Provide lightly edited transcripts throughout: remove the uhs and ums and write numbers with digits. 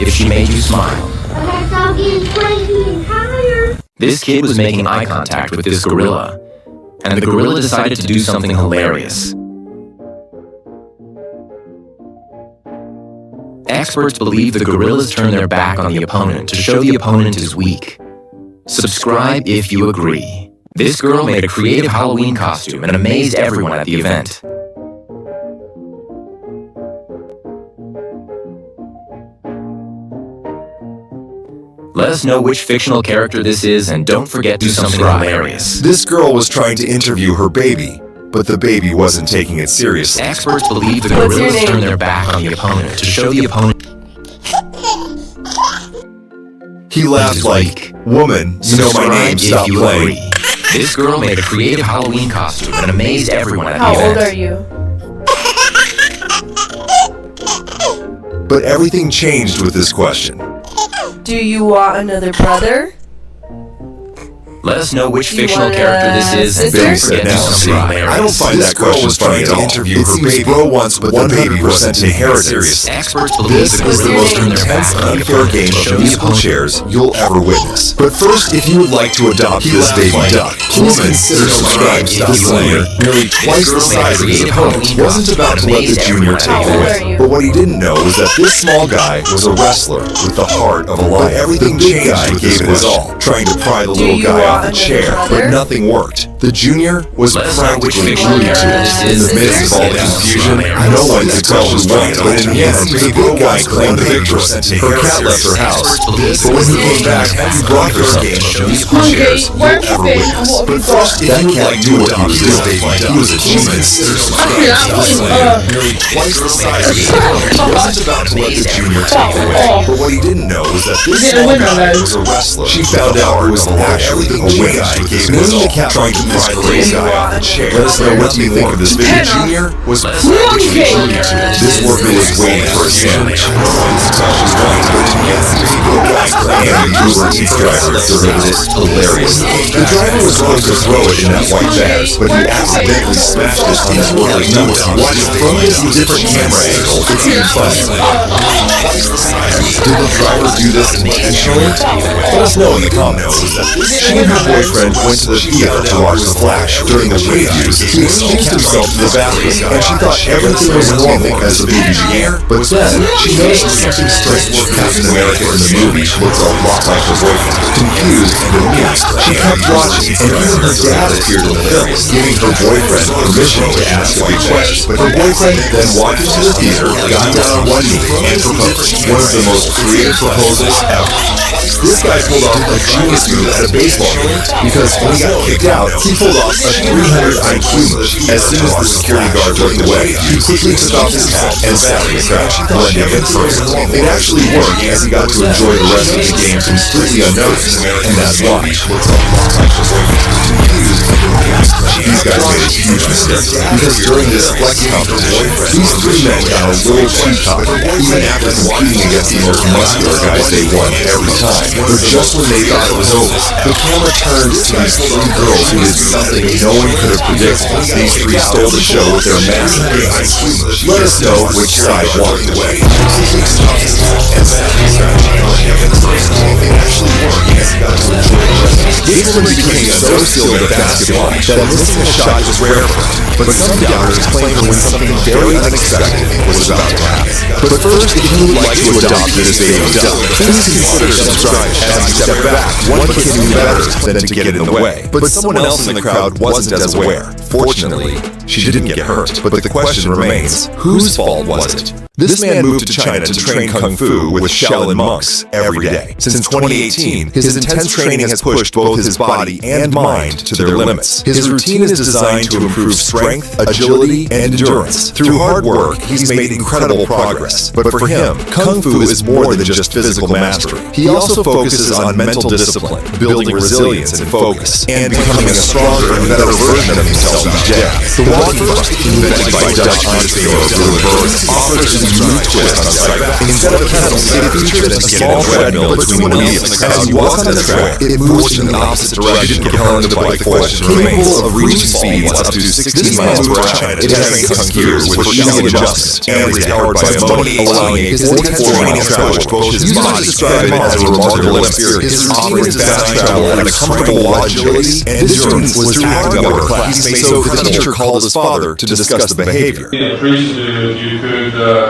if she made you smile. This kid was making eye contact with this gorilla, and the gorilla decided to do something hilarious. Experts believe the gorillas turn their back on the opponent to show the opponent is weak. Subscribe if you agree. This girl made a creative Halloween costume and amazed everyone at the event. Let us know which fictional character this is, and don't forget to do something hilarious. This girl was trying to interview her baby, but the baby wasn't taking it seriously. Experts believe the gorillas turn their back on the opponent to show the opponent. He laughed like, "Woman, you know my name, stop playing." This girl made a creative Halloween costume and amazed everyone at the How event. old are you? But everything changed with this question. Do you want another brother? Let us know which fictional character this is, and sister? don't forget to subscribe. I don't find that question funny at all. It seems bro once, but the baby wasn't inheritance. Experts believe This the is the gorillas most turn their intense, back on the unfair opponent game to of show the musical opponent. chairs you'll ever witness. But first, if you would like to adopt this baby duck, please consider subscribing to this junior. Nearly twice the size of his opponent wasn't about to let the junior take it away. But what he didn't know was that this small guy was a wrestler with the heart of a lion. But everything changed with this his all, trying to pry the little guy off the chair. But nothing worked. The junior was practically glued to it. In the midst of all the confusion, no one could tell who won. But in the end, the big guy claimed the victory. Her cat left her house. But when he came back, he brought her something of musical chairs you'll ever witness. But first, if you would like to adopt this baby, he was a genius. Nearly twice the size of his opponent. He wasn't about to let the junior take it away. But what he didn't know was that this small guy was a wrestler. She found out it was actually a win. The cat trying to pry the little guy off the chair. Let us know what you think of this video. Junior was practically glued to it. This worker was waiting for a sandwich. The driver was going to throw it in that white bag, but he accidentally smashed it on his worker's nose. Watched from this different camera angle, it seemed funny. Did the driver do this intentionally? Let us know in the comments. She and her boyfriend went to the theater to watch The Flash. During the previews, he excused himself to the bathroom, and she thought everything was normal as the movie began. But then, she noticed something strange. Captain America in the movie looks a lot like her boyfriend. Confused and amused, she kept watching, and even her dad appeared in the film, giving her boyfriend permission to ask a request. But her boyfriend then walked into the theater, got down on one knee, and proposed. One of the most creative proposals ever. This guy pulled off a genius move at a baseball game, because when he got kicked out, he pulled off a 300 IQ move. As soon as the security guard looked away, he quickly took off his hat and sat in the crowd, blending in first. It actually worked, as he got to enjoy the rest of the game completely unnoticed, and that's why. These guys made a huge mistake, because during this flex competition, these three men got a little too cocky. Even after competing against the most muscular guys, they won every time. But just when they thought it was over, the camera turned to these three girls who did something no one could have predicted. These three stole the show with their massive games. Let us know which side won. Gableman became so skilled at basketball that missing a shot was rare for him. But some doubters claimed when something very unexpected was about to happen. But first, if you would like to adopt this baby duck, please consider subscribing. As we step back, one can do better than to get in the way. But someone else in the crowd wasn't as aware. Fortunately, she didn't get hurt. But the question remains, whose fault was it? This man moved to China to train Kung Fu with Shaolin monks every day. Since 2018, his intense training has pushed both his body and mind to their limits. His routine is designed to improve strength, agility, and endurance. Through hard work, he's made incredible progress. But for him, Kung Fu is more than just physical mastery. He also focuses on mental discipline, building resilience and focus, and becoming a stronger and better version of himself each day. The walking bike, invented by Dutch entrepreneur Bill Burns, offers new twist on cycle. Instead of pedals, it features a small treadmill between the wheels. As you walk on the track, it moves in the opposite direction, propelling the bike forward. Capable of reaching speeds up to 16 miles per hour, it has crank gears with easy adjustment and is powered by a motor, allowing a 44-mile travel. Both his body described it as a remarkable experience, offering fast travel at a comfortable agility, and this journey was through our class. So the teacher called his father to discuss the behavior.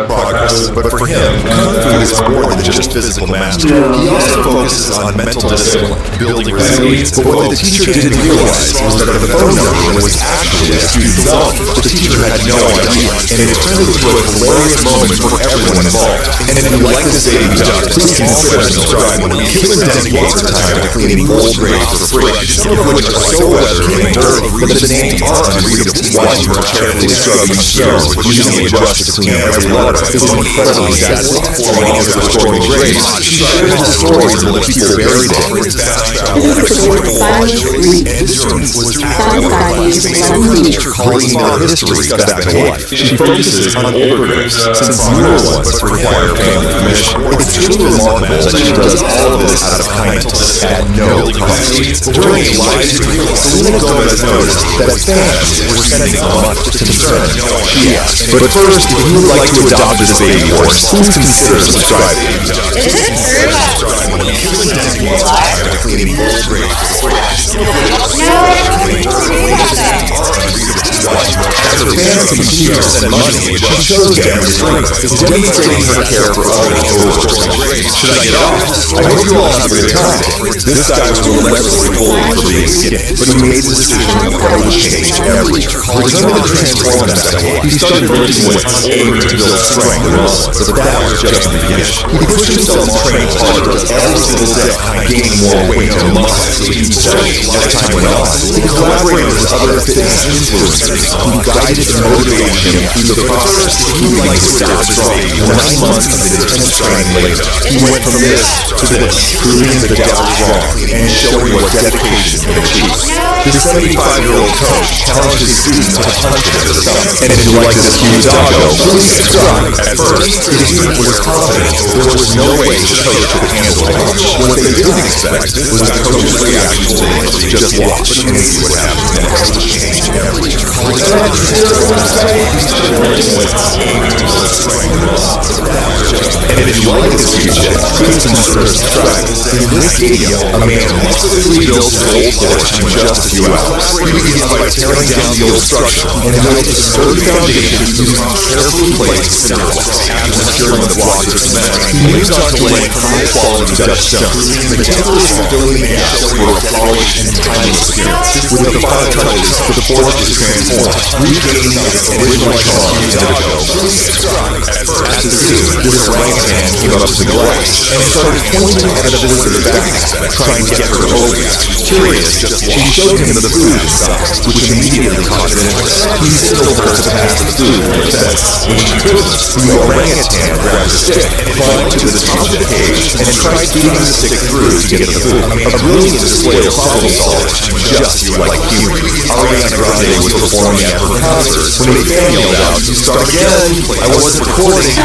Progress, but for him, Kung Fu is more than just physical mastery. He also focuses on mental discipline, building resilience. But what the teacher didn't realize was that the phone number was actually a student's own. The teacher had no idea, and it turned into a hilarious moment for everyone involved. And if you like this baby duck, please consider subscribing. Killer dedicates her time to cleaning old graves for free, some of which are so weathered and dirty that the names are unreadable. Watching her carefully scrubbing snow with using a brush to clean every letter is incredibly satisfying. Along with restoring graves, she shares the stories of the people buried there. Calling their history back to life. She focuses on older graves, since newer ones require family permission. It's truly remarkable that she does all of this out of kindness at no cost. During a live stream, Selena Gomez noticed that fans were sending much concern. She asked, but first, if you would like to adopt this baby horse, please consider subscribing. Is it true that As her fans continue to send money, she shows them restraint, demonstrating her care for others over. Should I get off? I hope you all have a good time. This guy was relentlessly bullied for being skinny, but he made the decision that would change everything. Determined to transform himself, he started lifting weights, aiming to build strength and muscle, but that was just the beginning. He pushed himself and trained harder every single day, gaining more weight and muscle. As time went on, he collaborated with other fitness influencers who guided and motivated him through the process. He would like to start strong. 9 months of intense training later, he went from this to this, proving the devil wrong and showing what dedication can achieve. This 75-year-old coach challenged his students to punch at the stomach. And if you like this cute doggo, please subscribe. At first, his student was confident there was no way the coach could handle it. What they didn't expect was the coach's reaction to it. Just watch and see what happens next. And if you like this video, please consider subscribing. In this video, a man masterfully built an old porch in just a few hours. He begins by tearing down the old structure and builds a sturdy foundation using carefully placed cinder-blocks. After securing the block of cement, he moves on to laying high-quality Dutch stone, meticulously filling the gaps for a polished and timeless appearance. With the final touches, the porch is transformed, regaining its original charm and indigo. At the zoo, this orangutan came up to the glass and started pointing at the visitor's back, trying to get her over. Curious, she showed him the food inside, which immediately caught his interest. He signaled her to pass the food in her fence. When she couldn't, the orangutan grabbed a stick, climbed to the top of the cage, and tried feeding the stick through to get the food. A brilliant display of problem solving, just like humor. Ariana Grande was performing at her concert when a fan yelled out, "Start again! I wasn't recording."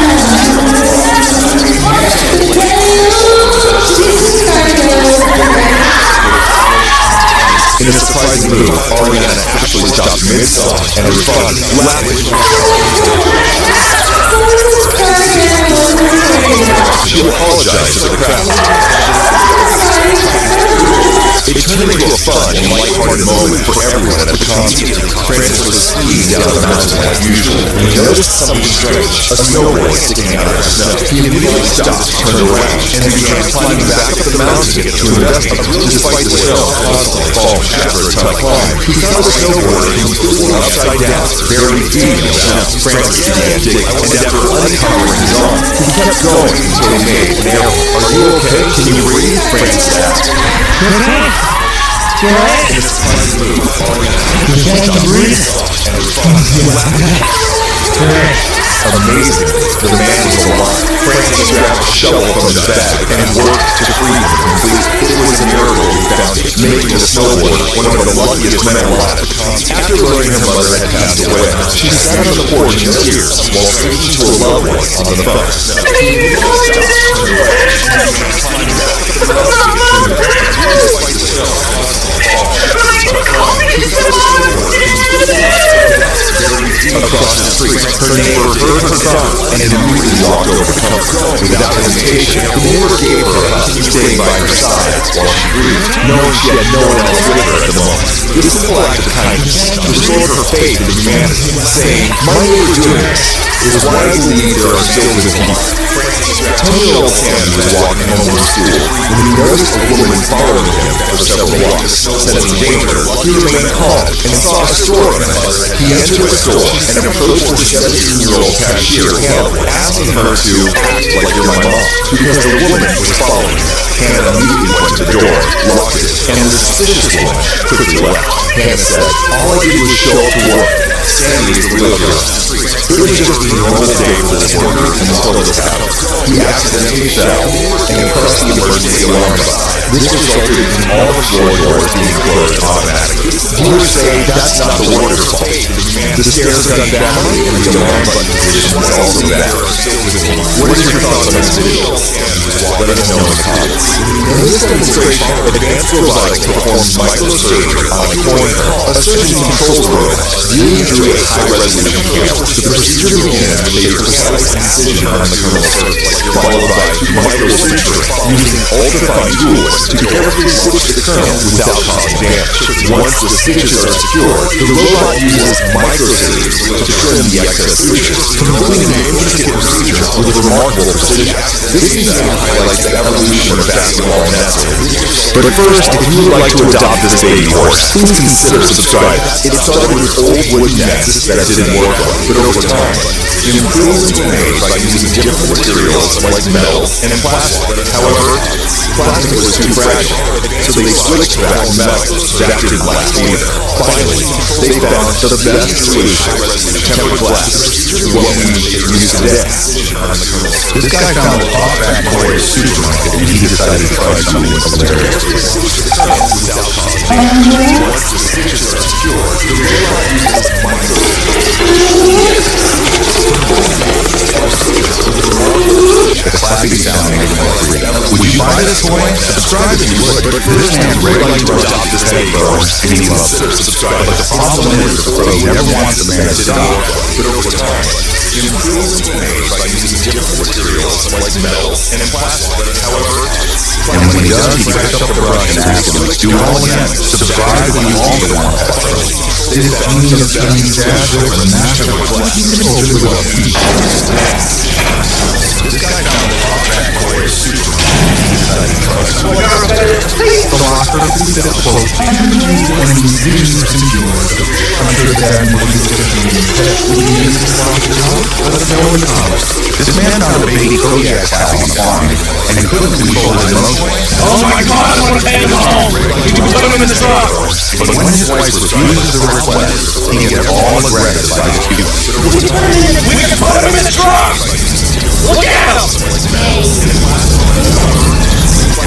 In a surprising move, Ariana actually stopped mid-song and responded, laughing. She apologized to the crowd. It turned into a fun and light-hearted moment for everyone at the concert. Francis was skiing down the mountain like usual when he noticed something strange, a snowboard sticking out of the snow. He immediately stopped, turned around, and began climbing back up the mountain to investigate. Despite the snow constantly falling after a tough climb, he found the snowboard and he was falling upside down, barely feeding the snow. Francis began digging, and after uncovering his arm, he kept going until he made an arrow. "Are you okay? Can you breathe?" Francis asked. In a surprising move, Ariana stopped mid-song and responded, Amazingly, the man was alive. Francis grabbed a shovel from his bag and worked to free him completely. It was a miracle he found it, making the snowboard one of the luckiest men alive. After learning her mother had passed away, she sat on the porch in tears while speaking to a loved one on the phone. Despite the snow, her neighbor heard her son and immediately walked over to comfort her. Without hesitation, the neighbor gave her a continued staying by her side while she grieved, knowing she had no one else with her at the moment. This simple act of kindness restored her faith in humanity, saying, "My neighbor doing this is why I believe there are still good people." 10-year-old Tammy was walking home from school when he noticed a woman following him for several blocks. Sensing danger, he remained calm and saw a store ahead. He entered the store and approached the 17-year-old cashier handler, asking her to act like you're my mom, because the woman was following him. Hannah immediately went to the door, locked it, and the suspicious woman quickly left. Hannah said, "All I did was show up to work. Sandy is the real hero." It was just a normal day for this worker until this happened. He accidentally fell and pressed the emergency alarm button. This resulted in all the floor doors being closed automatically. Viewers say that's not the worker's fault. The stairs got down and the alarm button position was also down. What is your thoughts on this video? Let us know in the comments. In this demonstration, advanced robotics performs microsurgery on a corner. A surgeon controls the robot, viewing through a high-resolution camera. The procedure begins with a precise incision on the criminal surface, followed by microsuture using ultrafine tools to carefully switch the current without causing damage. Once the stitches are secured, the robot uses microsurgery to trim the excess sutures, completing an intricate procedure with remarkable precision. This video highlights the evolution of basketball netball. But first, if you would like to adopt this baby horse, please consider subscribing. It started with old wooden nets that didn't work well, but over time, improvements were made by using different materials like metal and plastic. However, plastic was too fragile, so they switched back to metal. That didn't last either. Finally, they found the best solution, tempered glass, what we use today. This guy found a pop-back boy at a supermarket and he decided to try something hilarious. Once the stitches are secured, the robot uses the clapping sound made more real. Would you buy this toy? Subscribe if you would. But this man ready to adopt this baby horse, and he loves it. Subscribe. But the problem is, the pro never wants the man to die. But over time, improvements were made by using different materials like metal and plastic. However, and when he does, he picks up the brush and asks him, "Do it all again. Subscribe when you also want that." It is the meaning of Chinese dash or the master of what he controls with a feet. This guy found a pop-back boy at a supermarket. He decided to try something. The locker piece of clothes and museums and yours. Under that movie let us know in the comments. This man found a baby Kodiak cow on the farm and he couldn't control his emotions. "Oh my God, I want to take him home! You can put him in the truck!" But when his wife refuses the request, he gets all aggressive by his cute. "We can put him in the truck! Look out!"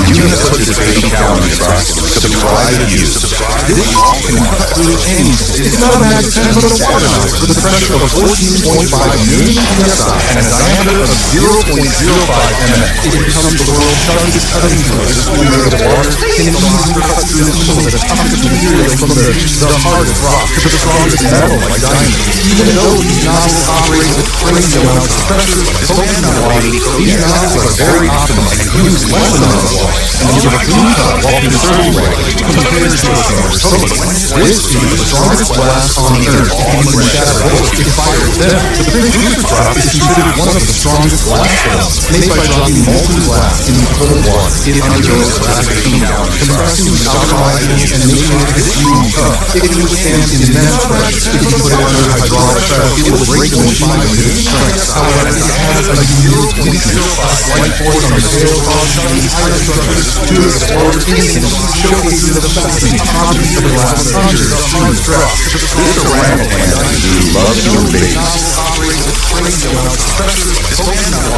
You can put this baby cow in the truck. Subscribe and use. This all can cut through anything. It's not a magic pen, but a water knife with a pressure of 14.5 million psi and a diameter of 0.05 mm. It becomes the world's sharpest cutting tool. This tool made of water can easily cut through the toughest material from the hardest rock to the strongest metal like diamond. Even though these nozzles operate with crazy amounts of pressure, focused on quality, these nozzles are very optimized and use less amount of water and give a clean cut while being served right compared to a camera soda. This is the strongest blast on the earth and can shatter bullets if fired at them. The Big Booster Drop is considered one of the strongest blast bombs. Made by dropping molten glass in cold water, it undergoes rapid heat-down, compressing, alkalizing, and making it extremely tough. It can withstand immense pressure. If you put it under hydraulic press, it will break the machine with its strength. However, it has a 0.05 light force on the scale causing the entire structure to explode instantly, showcasing the fascinating properties of glass under the huge drop. This orangutan who loves your babies.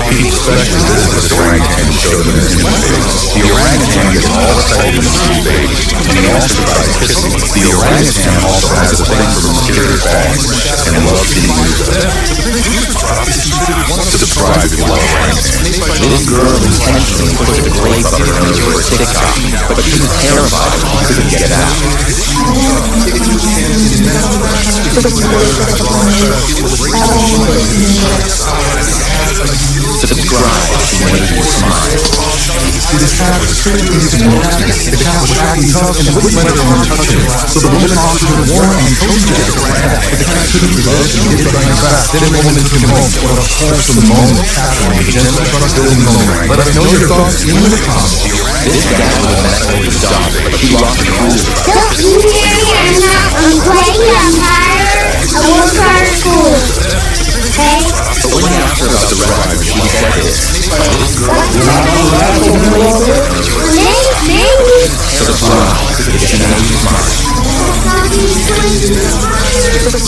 People especially visit this orangutan to show them his The orangutan gets all excited when sees babies, and he also tries kissing. The orangutan also has a thing for mysterious bags and loves getting used to them. Subscribe if you love orangutan. This girl intentionally pushed a grape up her nose for a TikTok, but she was terrified and couldn't get it out. Subscribe if you make you smile. The cat was acting tough and wouldn't let her touch him, so the woman offered her warm and cozy jacket. But the cat couldn't resist and did it fast. Then the woman took him home. What a wholesome moment. Catherine, a gentle but still moment. Let us know your thoughts in the comments. This guy was a mess with his dog, but he lost the cool. Don't you hear Anna? I'm playing vampire. I won't try to school. Hey? But when he asked her about the ride, she said this. Maybe. Subscribe if you make you smile.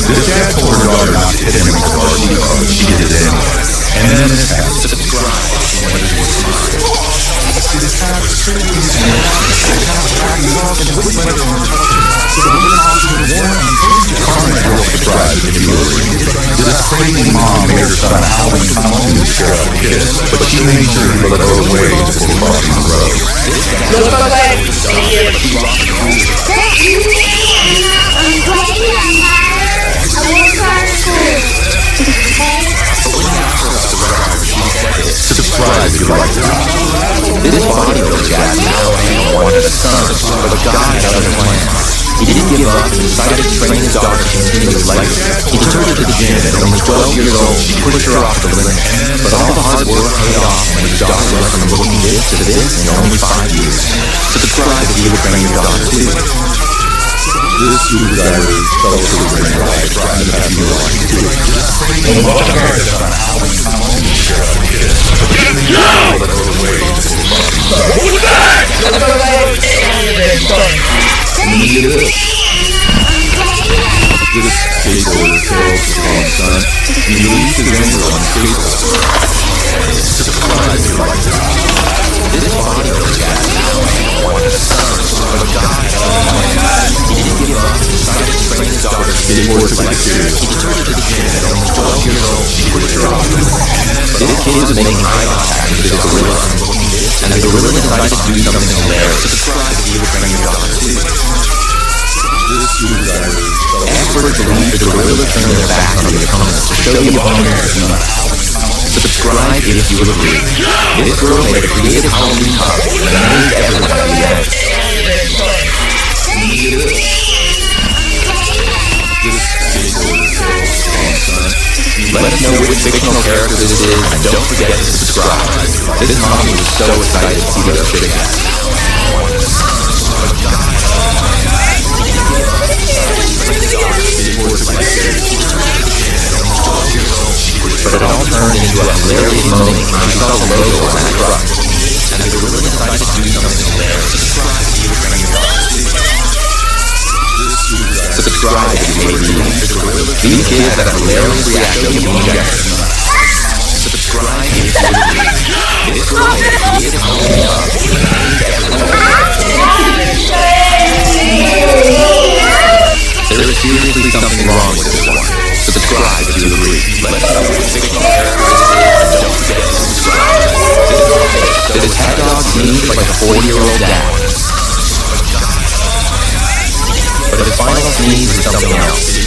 The cat told her daughter not to hit him with the varsity club, but she did it anyway. And then this happened. Subscribe if you make you smile. Comment real surprised if you agree. This crazy mom made her son a Halloween costume to scare off the kids, but she made sure he looked both ways before crossing the road. Don't you hear Anna? I'm playing vampire. I won't try to school. Hey? Subscribe if you like this. This bodybuilder guy now wanted a son, but God had other plans. He didn't give up and decided to train his daughter to continue his legacy. He took her to the gym, and at only 12 years old, he pushed her off the limit. But all the hard work paid off when his daughter went from looking this to this in only 5 years. Subscribe if you would train your daughter too. This screwdriver is fellow screwdriver life, trying to have you on too. And what a character on Halloween costume to scare off the kids. This skateboarder tells his long son, and he leaves his anger on the skateboard. Subscribe if you like this. This bodybuilder guy now wanted a son, but God had other plans. He didn't give up and decided to train his daughter to Skateboard took it serious. He took her to the gym, and at only 12 years old, he pushed her off the limit. This kid was making eye contact with the gorilla, and the gorilla decided to do something hilarious. Subscribe if you would train your daughter too. This screwdriver is fellow Experts believe the gorilla turned their back on the opponents to show the opponents their weak. Subscribe if you agree. This girl made a creative Halloween costume and amazed everyone at the event. Let us know which fictional character this is, and don't forget to subscribe. This mommy was so excited to see what our shit got. But it all turned into a hilarious moment when she saw the logo on that truck. And the gorilla decided to do something hilarious. Subscribe if you may be. These kids have a hilarious reaction to the injection. Subscribe if you agree. This girl made a creative Halloween costume and amazed everyone. There is seriously something wrong with this one. Subscribe if you agree. Let us know which fictional character this is, and don't forget to subscribe. This cat dog seems like a 40-year-old dad. But the final sneeze is something else.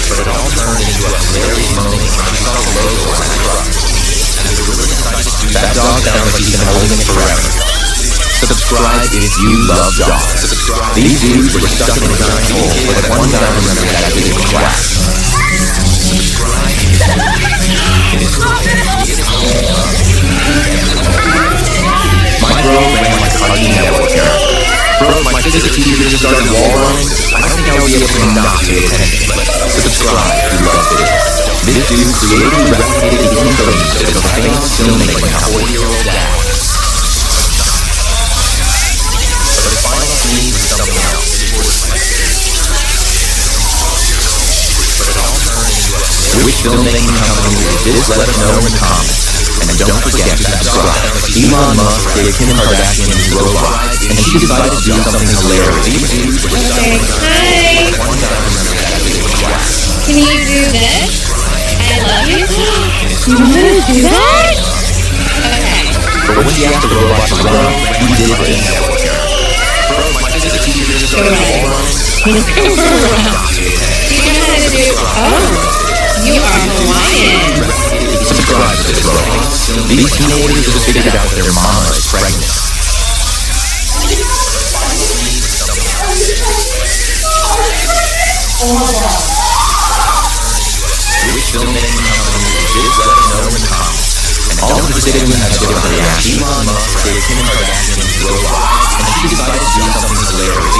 But it all turned into a hilarious moment when she saw the logo on that truck. And the gorilla decided to do that dog sounds like he's been holding it forever. Subscribe if you love dogs. These dudes were stuck in a giant hole, but that one guy remembered that big class. My bro ran like a Cartoon Network character. Bro, if my physics teacher just started wall running, I don't think I would be able to not pay attention. Subscribe if you love videos. This dude creatively replicated the intro music of a famous filmmaker like a 40-year-old dad. Which filmmaking company is this? Let us know in the comments. And and don't forget to subscribe. Elon Musk gave Kim Kardashian his robot, and she decided to do something hilarious. Okay, hi. Can you do this? I love you. You want to do that? Okay. But when she asked the robot to run, he did this. Go ahead. Go around. Do you know how to do? Oh, you are Hawaiian. Subscribe to this robot. These teenagers just figured out their mama is pregnant. Which filmmaking company did let us know in the comments. And all of the citizens had different reactions. Elon Musk gave Kim Kardashian his robot, and she decided to do something hilarious.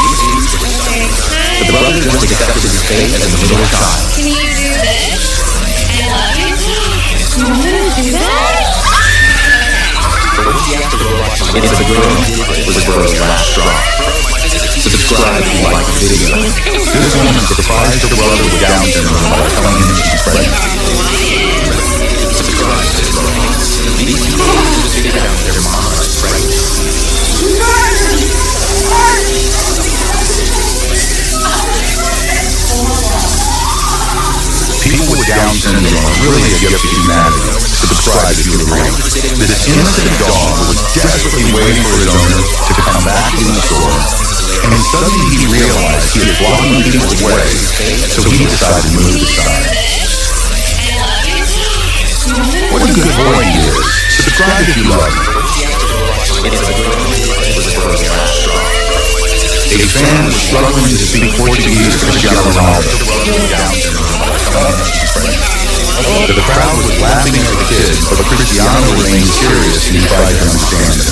But the brother just accepted his fate as a middle child. Can you do this? I love you. You want to do that? But when she asked the robot to get the girl, it was the girl's last straw. Subscribe if you like the video. This woman surprised her brother with Down syndrome by telling him she's pregnant. Subscribe to this robot. These teenagers just figured out their mama is pregnant. People with Down syndrome are really a gift to humanity. Subscribe if you agree. This innocent dog was desperately waiting for his owner to come back in the store, and suddenly he realized he was blocking people's way, so he decided to move aside. What a good boy he is. Subscribe if you love him. A fan was struggling to speak Portuguese to Cristiano Ronaldo. The crowd was laughing at the kid, but Cristiano remained serious and he tried to understand it.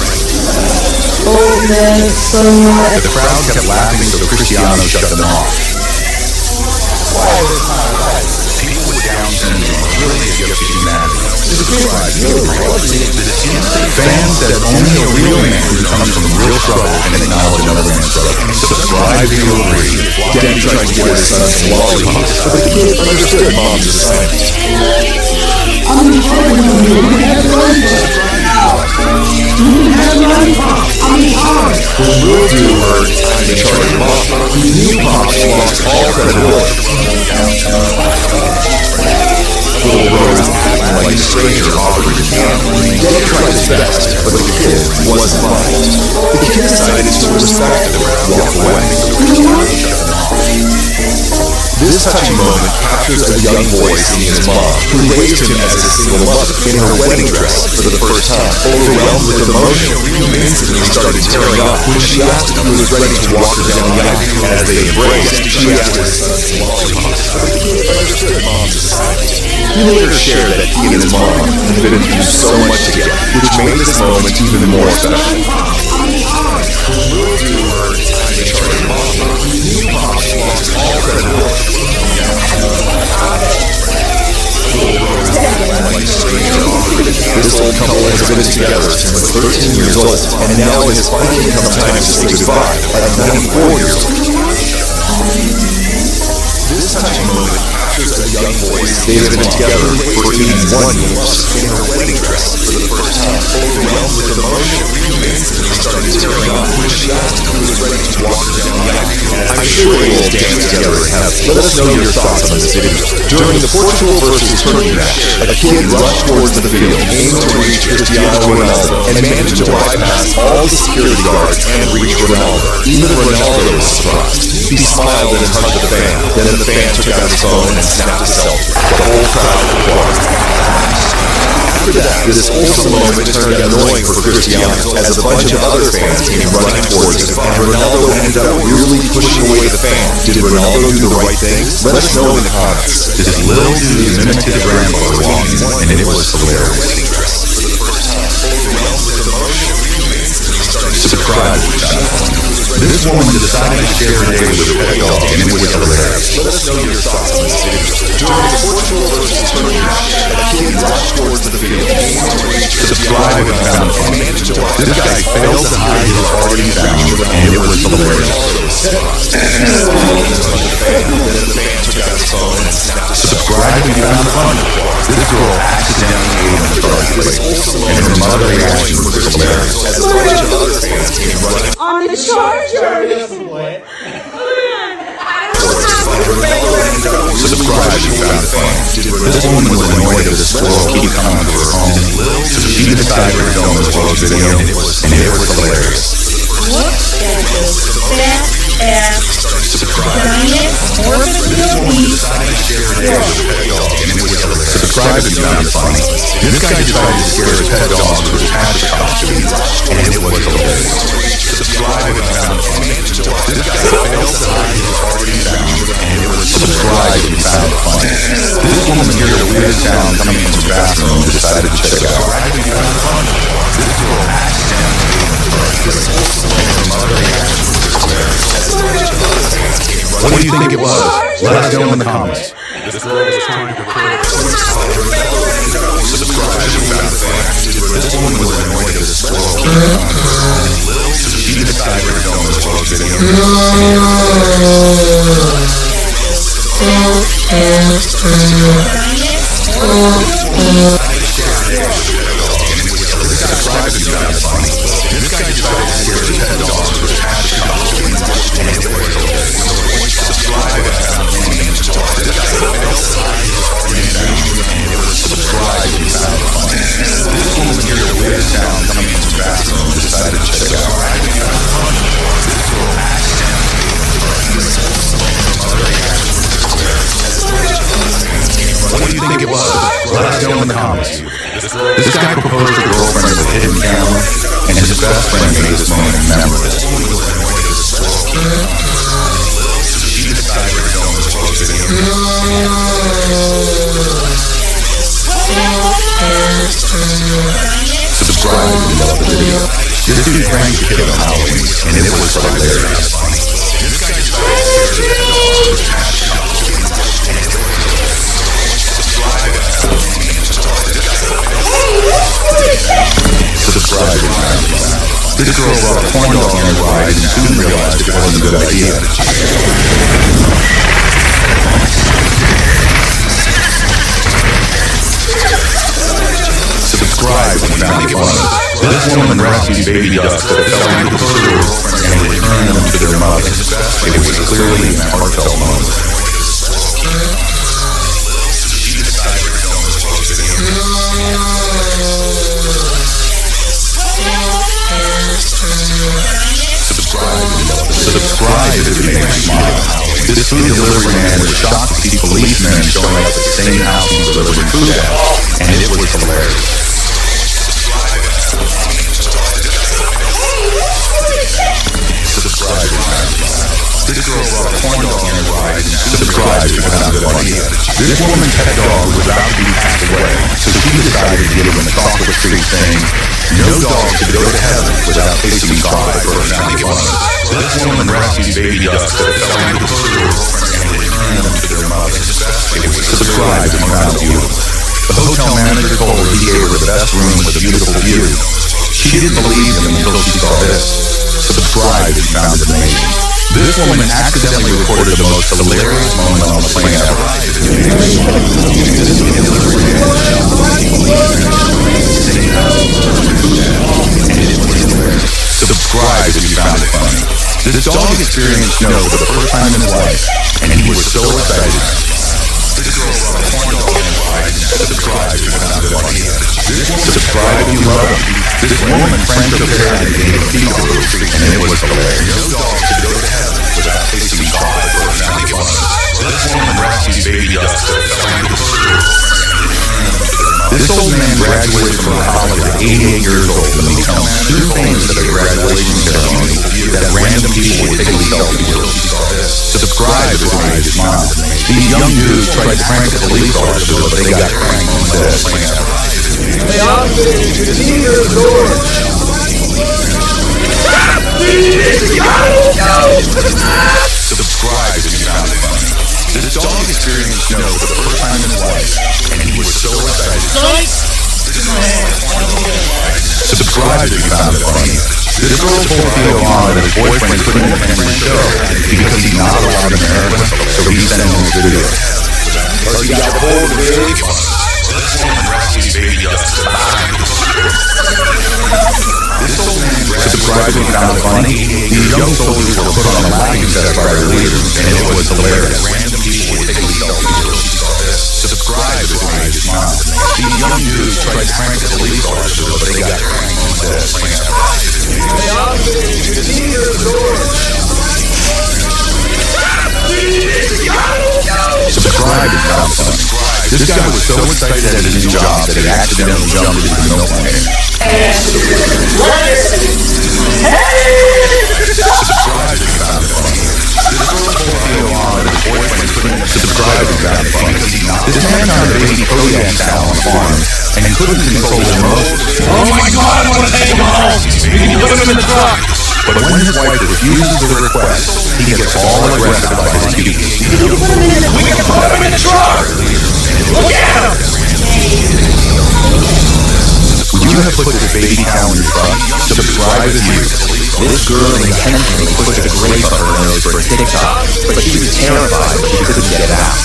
Oh man, it's so hot. The crowd kept laughing, so Cristiano shut them off. People with Down syndrome are really a gift to humanity. Fans said only a real man who comes from real trouble can acknowledge another man's struggle. Subscribe if you agree. Daddy tried to get his son some lollipops, but the kid understood mom's assignment. When Will Do heard time to charge Pop, he knew Pops lost all credibility. Little Rose acting like a stranger offering a candy. Daddy tried his best, but the kid wasn't mind. The kid decided to respect them and walk away. This touching moment captures a young boy seeing his mom, who raised him as a single mother, in her wedding dress for the first time. Overwhelmed with emotion, he instantly started tearing up. When she asked if he was ready to walk her down the aisle as they embraced, she asked his son's lollipops. The kid understood mom's assignment. He later shared that he and his mom had been through so much together, which made this moment even more special. When Will Do heard time to charge Pop, he knew Pops lost all credibility. This old couple has been together since 13 years old, and now it has finally come time to say goodbye at 94 years old. This touching moment captures a young boy's. They have been together for 81 years in her wedding dress for the first time. Overwhelmed with emotion, he instantly started tearing up when she asked if he was ready to walk her down the aisle. I'm sure we will dance together and have. Let us know your thoughts on this video. During the Portugal versus Turkey match, a kid rushed towards the field, aimed to reach Cristiano Ronaldo, and managed to bypass all the security guards and reach Ronaldo. Even Ronaldo was surprised. He smiled and hugged the fan. Then the fan took out his phone and snapped a selfie. The whole crowd applauded. After that, this wholesome moment turned annoying for Cristiano as a bunch of other fans came running towards him, and Ronaldo ended up really pushing away the fan. Did Ronaldo do the right thing? Let us know in the comments. This little dude imitated his grandmother walking, and it was hilarious. Subscribe to the channel. This woman decided to share her day with a pet dog, and it was hilarious. Let us know your thoughts on this video. During the Portugal versus Turkey match, a kid rushed towards the field, aimed to reach Subscribe if you found it funny. This guy failed to hide his already found, and it was hilarious. the fan took out his phone and snapped Subscribe if you found it funny. This girl accidentally ate a Starfleet, and her mother reaction was hilarious. On the charger! Subscribe if you found it funny. This woman was annoyed that a squirrel keep coming to her home, so she decided to film this little video, and it was hilarious. Look at this fat-ass, giant, morbidly obese squirrel. Subscribe if you found it funny. This guy decided to scare his pet dog with a patch costume, and it was hilarious. Subscribe if you found it funny. This guy failed to hide his already found, and it was subscribe if you found it funny. This woman heard a weird sound coming from her bathroom and decided to check it out. This girl accidentally what do you think it was? Let us know in the comments. This girl was trying to subscribe if you found it funny. This woman was annoyed at a squirrel. She decided to film this little video. Subscribe if you found it funny. This guy decided to scare his pet dog with a patch costume, and it was hilarious. Subscribe if you found it funny. This guy failed to hide his already found, and it was subscribe if you found it funny. This woman heard a weird sound coming from her bathroom and decided to check it out. This girl what do you think it was? Let us know in the comments. This guy proposed to a girlfriend with a hidden camera, and his best friend made this moment memorable. She decided to film this little video. Subscribe if you love the video. This dude pranked a kid on Halloween, and it was hilarious. This guy decided to scare his dog with a patch costume, and it was hilarious. Subscribe if you found it funny. Subscribe if you found it funny. This girl brought a corn dog on her ride and soon realized it wasn't a good idea. Subscribe if you found it funny. This woman rescued baby ducks that fell into the sewer and returned them to their mother. It was clearly a heartfelt moment. Subscribe if it made you smile. This food delivery man was shocked to see policemen showing up at the same house he was delivering food at, and it was hilarious. Subscribe if you found it funny. This girl brought a corn dog on her ride and subscribe if you found it funny. This woman's pet dog was about to be passed away, so she decided to give him a chocolate treat saying, no dog should go to heaven without tasting God first. This woman rescued baby ducks that fell into the sewer and returned them to their mother. It was subscribed and found beautiful. The hotel manager told her he gave her the best room with a beautiful view. She didn't believe him until she saw this. Subscribed and found it amazing. This woman accidentally recorded the most hilarious moment on the planet ever. Subscribe if you found it funny. This dog experienced snow for the first time in his life, and he was so excited. This girl brought a corn dog on her ride. Subscribe if you found it funny. Subscribe if you love him. This woman pranked her parent and gave a fever, and it was hilarious. No dog should go to heaven without tasting God first. This woman rescued baby ducks that fell into the sewer. This old man graduated from college at 88 years old and became too famous at a graduation ceremony that random people would take selfies with. Subscribe if it made you smile. These young dudes tried to prank a police officer, but they got pranked instead. The officer is 15 years old. Subscribe if you found it funny. This dog experienced snow for the first time in his life, and he was so excited. Subscribe if you found it funny. This girl told Theo Vaughn that his boyfriend couldn't attend the show because he's not allowed in America, so he sent him this video. Or you got hold of it. Surprisingly found it funny, these young soldiers were put on a laughing set by their leaders, and it was hilarious. Subscribe to me, smile. These young dudes tried to prank the police officers, but they got pranked instead. Subscribe to Wholesome. This guy was so excited at his new job that he accidentally jumped into the milk pan. Subscribe to Subscribe to This man on a baby Kodiak cow on a farm, and he couldn't control the remote. Oh my God, I want to take him home. You can put him in the truck. But when his wife refuses the request, he gets all aggressive about his beat. We can put him in the truck. Look at him. Would you have put this baby cow in your truck? Subscribe to you. This girl intentionally pushed a grape up her nose for a TikTok, but she was terrified she couldn't get it out.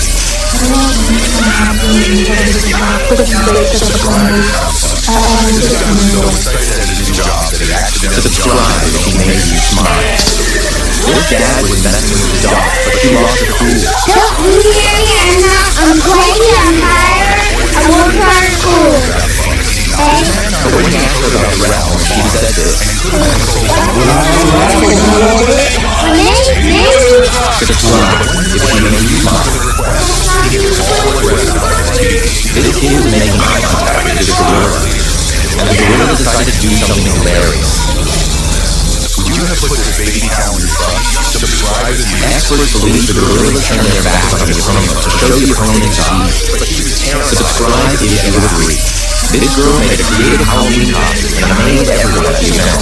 Subscribe if she made you smile. This dad was messing with his dog, but she lost her cool. Don't leave here, Anna. I'm playing vampire. I won't try to school. But when he asked her about the realm, she said this. Subscribe if she made you smile. This kid was making eye contact with this gorilla, and the gorilla decided to do something hilarious. Would you have put this baby cow in your truck? Subscribe to you. Experts believe the gorillas turn their backs on the opponent to show the opponent is weak. Subscribe if you agree. This girl made a creative Halloween costume and amazed everyone at the event.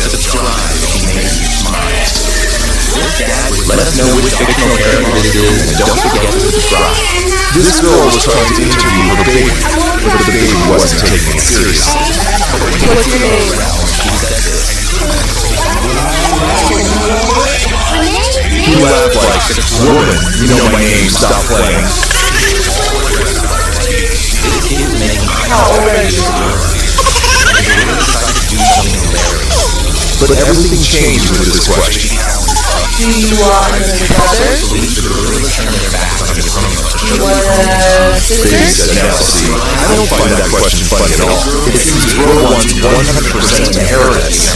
Subscribe if she made you smile. Let us know which fictional character this is, and don't forget to subscribe. This girl was trying to interview her baby, but the baby wasn't taking it seriously. What's your name? He laughed like, woman, you know my name, stop playing. How old are you? But everything changed with this question. Do you want a brother? Do you want a Baby sister? said, now see, I don't find that question funny at all. It seems girl wants 100% inheritance.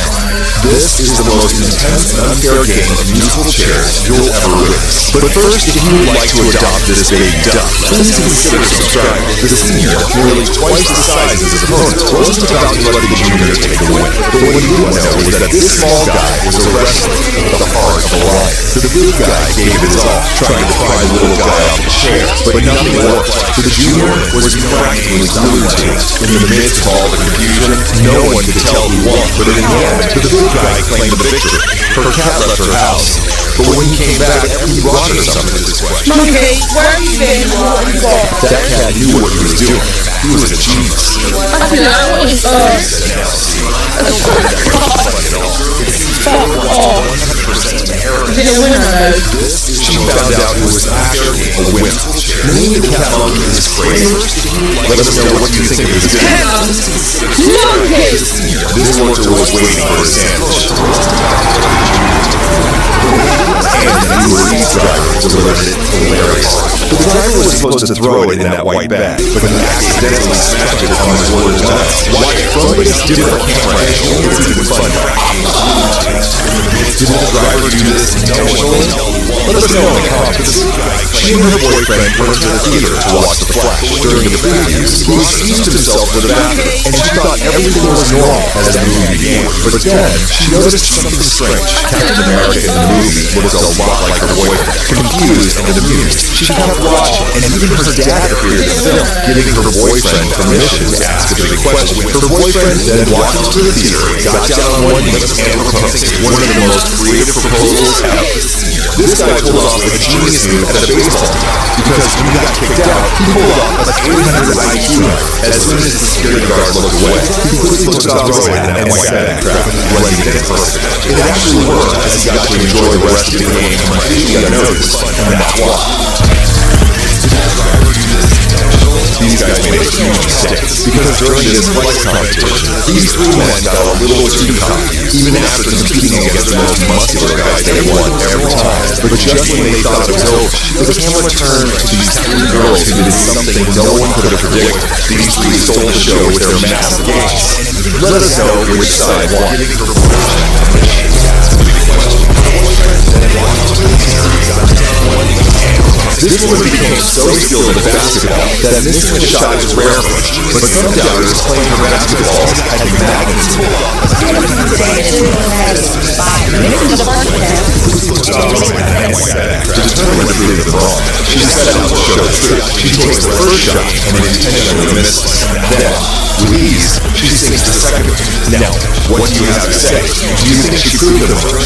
This is the most intense and unfair game of musical chairs you'll ever witness. But first, if you would like to adopt this baby duck, please consider subscribing. The senior, nearly twice the size as his opponent, wasn't about to let the junior take the win. But what you don't know is that this small guy was a wrestler with the heart of a lion. So the big guy gave his all, trying to pry the little guy off the chair, but nothing worked. So the junior was practically glued to it. In the midst of all the confusion, no one could tell who won, but in the end, the big guy claimed the victory. Her cat left her house, but when he came back, he brought her something to this question. Monkey, where have you been? What have you got? That cat knew what he was doing. He was a genius. She found out it was actually a wimp. Naming the cat monkey is crazy. Let us know what you think of this video. This worker was waiting for a sandwich. And the Uber Eats driver delivered it hilarious. The driver was supposed to throw it in that white bag, but he accidentally smashed it on his order's nuts. Watch from this different camera angle, it's even funnier. Did the driver do this intentionally? Let us know in the comments. She and her boyfriend went to the theater to watch The Flash. During the previews, he excused himself to the bathroom, and she thought everything was normal as the movie began. But then, she noticed something strange. Captain America in the movie looks a lot like her boyfriend. Confused and amused, she kept watching, and even her dad appeared in the film, giving her boyfriend permission to ask a big question. Her boyfriend then walked into the theater, got down on one knee, and proposed. One of the most creative proposals ever. This guy pulled off a genius move at a baseball team, because when he got kicked out, he pulled off a 300 IQ. As soon as the security guard looked away, he quickly took off his hat and sat at crap, ready to get perfect. It actually worked as he got to enjoy the rest of the game completely unnoticed, and that's why. These guys made a huge mistake, because during this flight competition, these three men got a little too cocky, even after competing against the most muscular guys they won every time. But just when they thought it was over, the camera turned to these three girls who did something no one could have predicted. These three stole the show with their massive games. Let us know which side won. This woman became so skilled at basketball that missing a shot was rare for her, but some doubters claim her basketball had magnets. To determine the proof them wrong, she set out to show the truth. She takes the first shot and intentionally misses. Then, with ease, she sinks the second. Now, what do you have to say? Do you think she proved them wrong?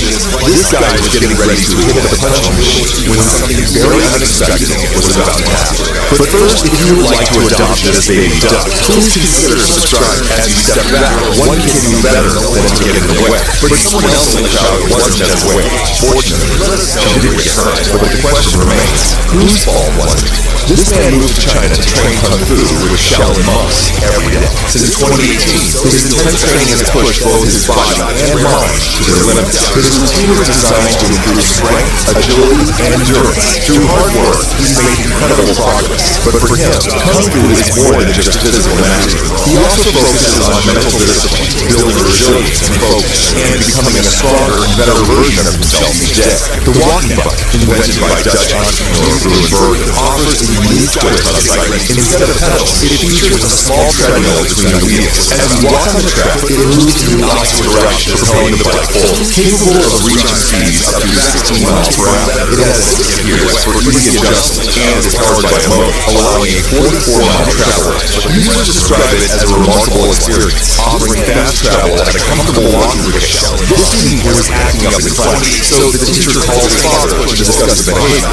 This guy was getting ready to hit the punch machine when something very unexpected was about to happen. But first, if you would like to adopt this baby duck, please consider subscribing as you step back. One kid knew better than to get in the way, but someone else in the crowd wasn't as aware. Fortunately, she didn't get hurt, but the question remains, whose fault was it? This man moved to China to train Kung Fu with Shaolin monks every day. Since 2018, his intense training has pushed both his body and mind to their limits. His routine was designed to improve strength, agility, and endurance. Through hard work, he's made incredible progress. But for him, Kung Fu is more than just physical mastery. He also focuses on mental discipline, building resilience and focus, and becoming a stronger and better version of himself each day. The walking bike, invented by Dutch entrepreneur Ruud Bergen, offers a unique twist on cycling. Instead of pedals, it features a small treadmill between the wheels. As you walk on the track, it moves in the opposite direction, propelling the bike forward. Capable of reaching speeds up to 16 miles per hour, it has 6 gears for easy adjustment and is powered by a motor, allowing a 44-mile travel range. Users describe it as a remarkable experience, offering fast travel at a comfortable walking pace. This student was acting up in class, so the teacher called his father to discuss the behavior.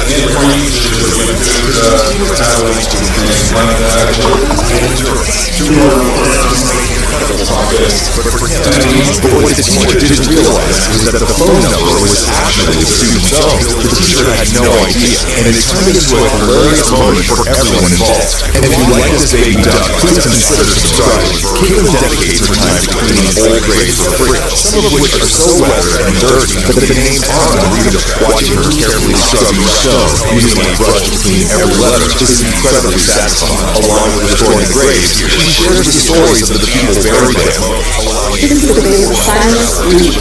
But what the teacher didn't realize was that the phone number was actually the student's own. The teacher had no idea, and it turned into a hilarious moment for everyone involved. And if you like this baby duck, please consider subscribing. Caitlin dedicates her time to cleaning old graves for free, some of which are so weathered and dirty that the names aren't unreadable. Watching her carefully scrub each stone using a brush to clean every letter is incredibly satisfying. Along with restoring graves, she shares the stories of the people buried there. This is the day of silent sleep.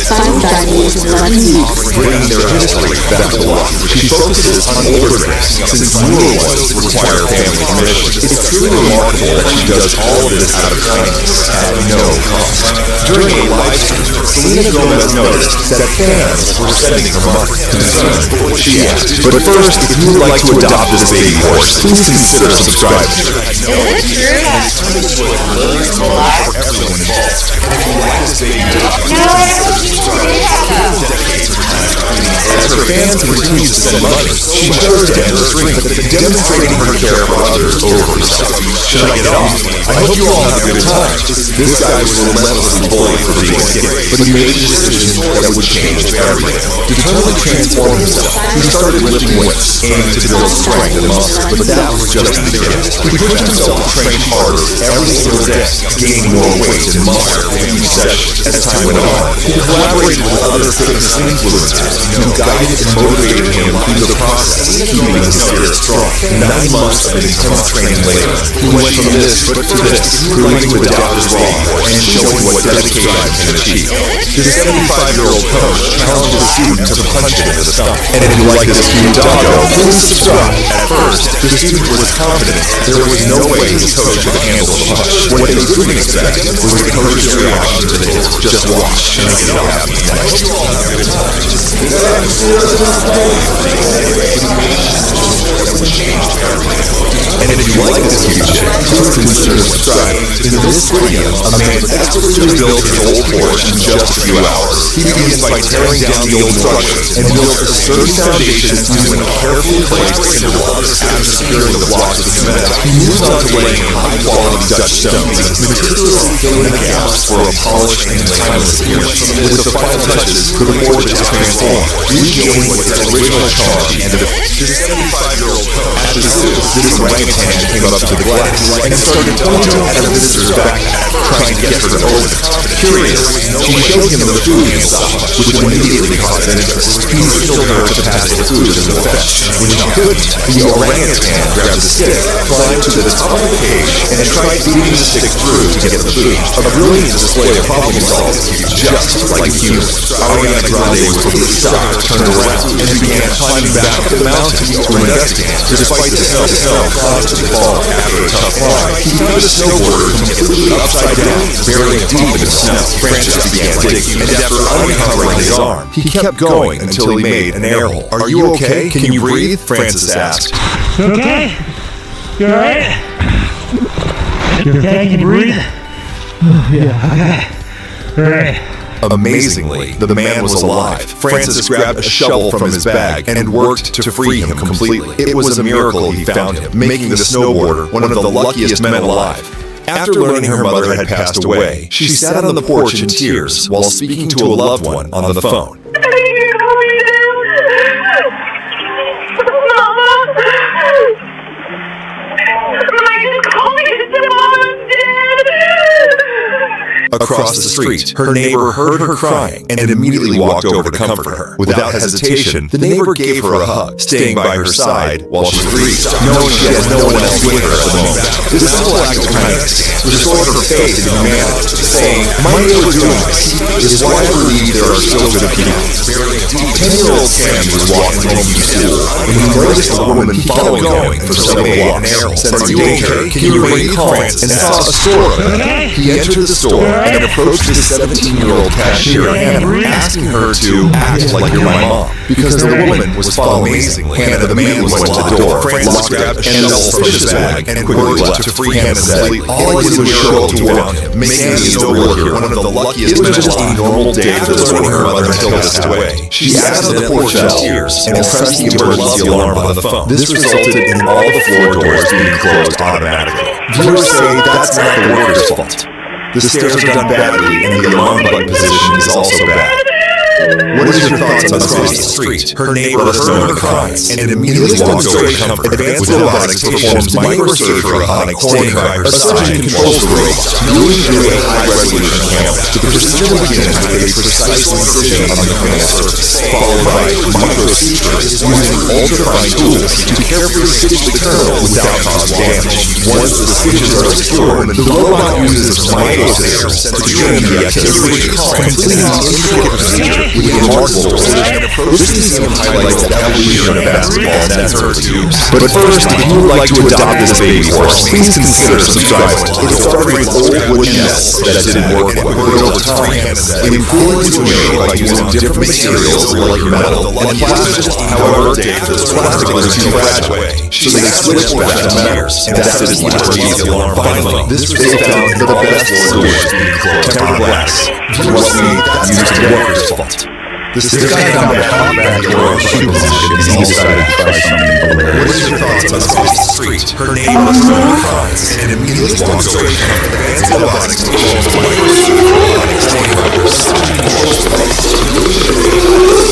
Silent Chinese is bringing their history back to life. She focuses on older graves, since newer ones require family permission. It's truly remarkable that she does all of this out of kindness at no cost. During a live stream, Selena Gomez noticed that fans were sending her money, concerned for what she asked. But first, if you would like to adopt this baby horse, please consider subscribing. Is it true that Everyone involved. As her fans continue to send money, she chose to end the stream, demonstrating her care for others over herself. Should I get off? I hope you all have a good time. This guy was relentlessly bullied for being skinny, but he made a decision that would change everything. Determined to transform himself, he started lifting weights, aiming to build strength and muscle, but that was just the beginning. He pushed himself to train harder every single day, gaining more weight and muscle with each session. As time went on, he collaborated with other fitness influencers who guided and motivated him through the process, keeping his spirit strong. 9 months of intense training later, he went from this to this, proving to adopt his raw and showing what dedication can achieve. His 75-year-old coach challenged the student to punch him in the stomach. And if you like this cute doggo, please subscribe. At first, the student was confident there was no way his coach could handle the punch. What they didn't expect was the coach's reaction to the hit. Just watch and see what happens next. And if you like this cute shit, please consider subscribing. this video, a man expertly built his old porch in just a few hours. He begins by tearing down the old structures and builds a sturdy foundation using a carefully placed cinder block after securing the blocks of cement. He moves on to laying high-quality Dutch stones, meticulously filling the gaps for a polished and timeless appearance. With the final touches, the porch is transformed, regaining its original charm and the 75-year-old coach. At the zoo, this orangutan came up to the glass and started pointing at a visitor's backpack, trying to get her to open it. Curious, she showed him the food inside, which immediately caught his interest. He signaled her to pass the food in the fetch. When she couldn't, the orangutan grabbed a stick, climbed to the top of the cage, and tried beating the stick through to get the food. A brilliant display of problem solving, just like humans. Ariana Grande was completely stopped, turned around, and began climbing back up the mountain to investigate. Despite the snow caused to fall after a tough climb, he found a snowboarder completely upside down, buried deep in the snow. Francis began digging, and after uncovering his arm, he kept going until he made an air hole. "Are you okay? Can you breathe?" Francis asked. You okay? You alright? You okay? Can you breathe? Yeah, okay. Alright. Amazingly, the man was alive. Francis grabbed a shovel from his bag and worked to free him completely. It was a miracle he found him, making the snowboarder one of the luckiest men alive. After learning her mother had passed away, she sat on the porch in tears while speaking to a loved one on the phone. Across the street, her neighbor heard her crying and immediately walked over to comfort her. Without hesitation, the neighbor gave her a hug, staying by her side while she grieved, knowing she had no one else with her at the moment. This simple act of kindness restored her faith in humanity, saying, "My neighbor doing this is why I believe there are still good people." 10-year-old Sammy was walking home from school when he noticed a woman following for several blocks. Said, "Are you okay? Can you breathe?" And saw a store open. He entered the store and approached the 17-year-old cashier, asking her to act like you're my mom, because the woman was following. Hannah, the man, went to the door. Francis grabbed a shovel from his bag and quickly left to free Hannah. Said, "All I did was show up to around him, making him a snowboarder one of the luckiest men alive." It was just a normal day for this when her mother had passed away. She sat on the porch in tears and pressed the emergency alarm on the phone. This resulted in all the floor doors being closed automatically. Viewers say that's not the worker's fault. The stairs are done badly, and the alarm button position is also bad. What is your thoughts on across the street? Her neighbor heard her cries and immediately walked over to comfort. Advanced Robotics performs microsurgery on a corner. A surgeon controls the robot, moving through a high-resolution camera. The procedure begins with a precise incision on the cranial surface, followed by microsutures using ultrafine tools to carefully stitch the kernel without causing damage. Once the stitches are secure, the robot uses its microsensors to train the activity, completing the intricate procedure with remarkable precision. This museum highlights the evolution of basketball and that's her too. But first, if you would like to adopt this baby horse, please consider subscribing. It started with old wooden nests that didn't work well, but over time, improvements were made by using different materials like metal and plastic. However, this plastic was too fragile, so they switched back to metals, and that is the emergency alarm. Finally, they found the best solution: tempered glass. Trust me, that's not the worker's fault. This guy found a hot backyard shoe position and he decided to try something hilarious. What is your thoughts on across the street? Her neighbor heard her cries and immediately walked over to Advanced Robotics performs